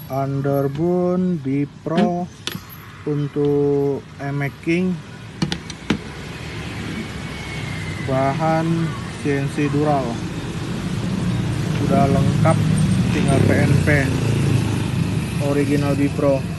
Underbone Bipro untuk emaking, bahan CNC Dural, udah lengkap, tinggal PNP original Bipro.